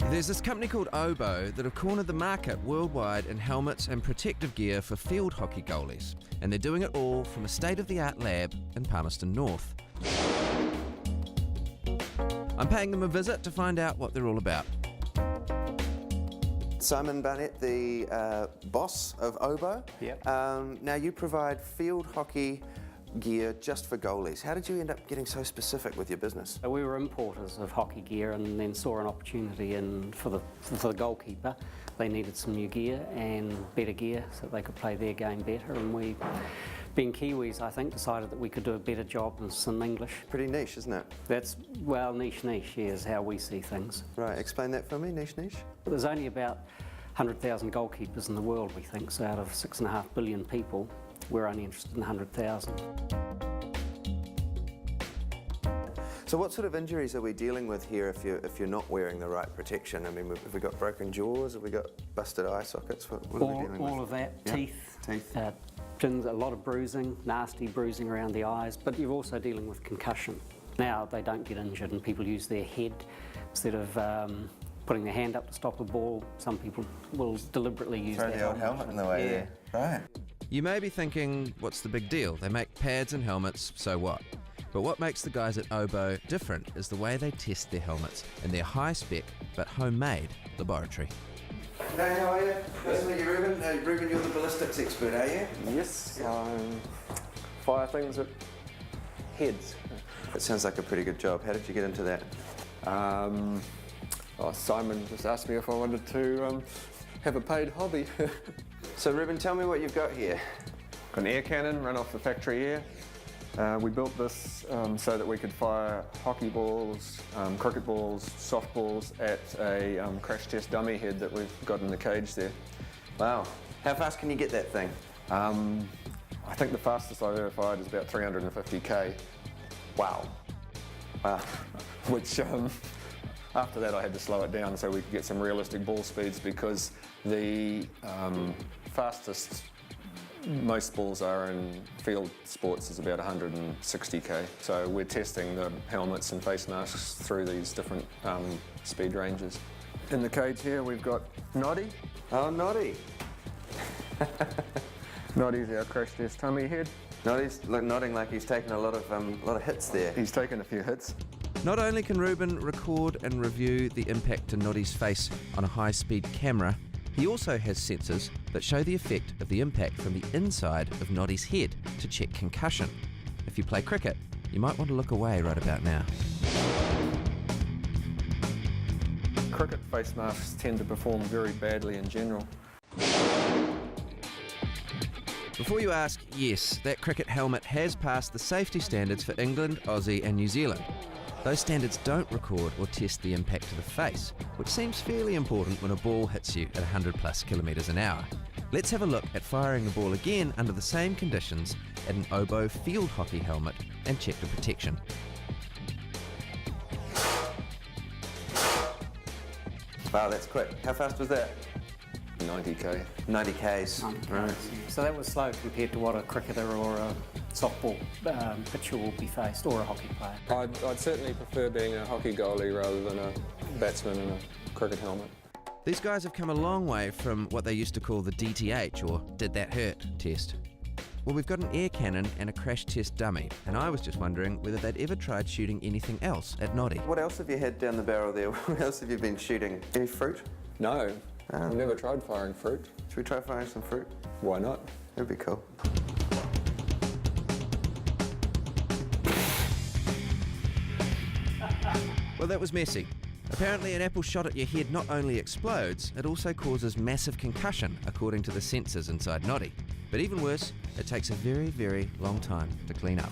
There's this company called Oboe that have cornered the market worldwide in helmets and protective gear for field hockey goalies, and they're doing it all from a state-of-the-art lab in Palmerston North. I'm paying them a visit to find out what they're all about. Simon Barnett, the boss of Oboe. Yep. Now you provide field hockey gear just for goalies. How did you end up getting so specific with your business? We were importers of hockey gear and then saw an opportunity for the goalkeeper. They needed some new gear and better gear so they could play their game better, and we, being Kiwis, I think, decided that we could do a better job than some English. Pretty niche, isn't it? That's, well, niche is how we see things. Right, explain that for me, niche. There's only about 100,000 goalkeepers in the world, we think, so out of 6.5 billion people, we're only interested in 100,000. So what sort of injuries are we dealing with here if you're not wearing the right protection? I mean, have we got broken jaws? Have we got busted eye sockets? What are we dealing with? All of that, Yeah. teeth. Pins, a lot of bruising, nasty bruising around the eyes, but you're also dealing with concussion. Now they don't get injured and people use their head instead of putting their hand up to stop a ball. Some people will deliberately use Throw their the old helmet in the way there. Right. You may be thinking, what's the big deal? They make pads and helmets, so what? But what makes the guys at Oboe different is the way they test their helmets in their high-spec but homemade laboratory. Hey, how are you? Nice to meet you, Ruben. Ruben, you're the ballistics expert, are you? Yes, fire things at heads. That sounds like a pretty good job. How did you get into that? Simon just asked me if I wanted to have a paid hobby. So, Ruben, tell me what you've got here. Got an air cannon run off the factory air. We built this so that we could fire hockey balls, cricket balls, softballs at a crash test dummy head that we've got in the cage there. Wow. How fast can you get that thing? I think the fastest I've ever fired is about 350k. Wow. Wow. Which after that I had to slow it down so we could get some realistic ball speeds, because the fastest most balls are in field sports is about 160k. So we're testing the helmets and face masks through these different speed ranges. In the cage here we've got Noddy. Oh, Noddy. Noddy's our crash test tummy head. Noddy's nodding like he's taken a lot of hits there. He's taken a few hits. Not only can Ruben record and review the impact to Noddy's face on a high-speed camera, he also has sensors that show the effect of the impact from the inside of Noddy's head to check concussion. If you play cricket, you might want to look away right about now. Cricket face masks tend to perform very badly in general. Before you ask, yes, that cricket helmet has passed the safety standards for England, Aussie and New Zealand. Those standards don't record or test the impact to the face, which seems fairly important when a ball hits you at 100+ kilometres an hour. Let's have a look at firing the ball again under the same conditions at an Oboe field hockey helmet and check the protection. Wow, that's quick. How fast was that? 90k. 90 Ks. Right. So that was slow compared to what a cricketer or a softball pitcher will be faced, or a hockey player. I'd certainly prefer being a hockey goalie rather than a batsman in a cricket helmet. These guys have come a long way from what they used to call the DTH, or Did That Hurt test. Well, we've got an air cannon and a crash test dummy, and I was just wondering whether they'd ever tried shooting anything else at Noddy. What else have you had down the barrel there? What else have you been shooting? Any fruit? No, I've never tried firing fruit. Should we try firing some fruit? Why not? That'd be cool. Well, that was messy. Apparently an apple shot at your head not only explodes, it also causes massive concussion, according to the sensors inside Noddy. But even worse, it takes a very, very long time to clean up.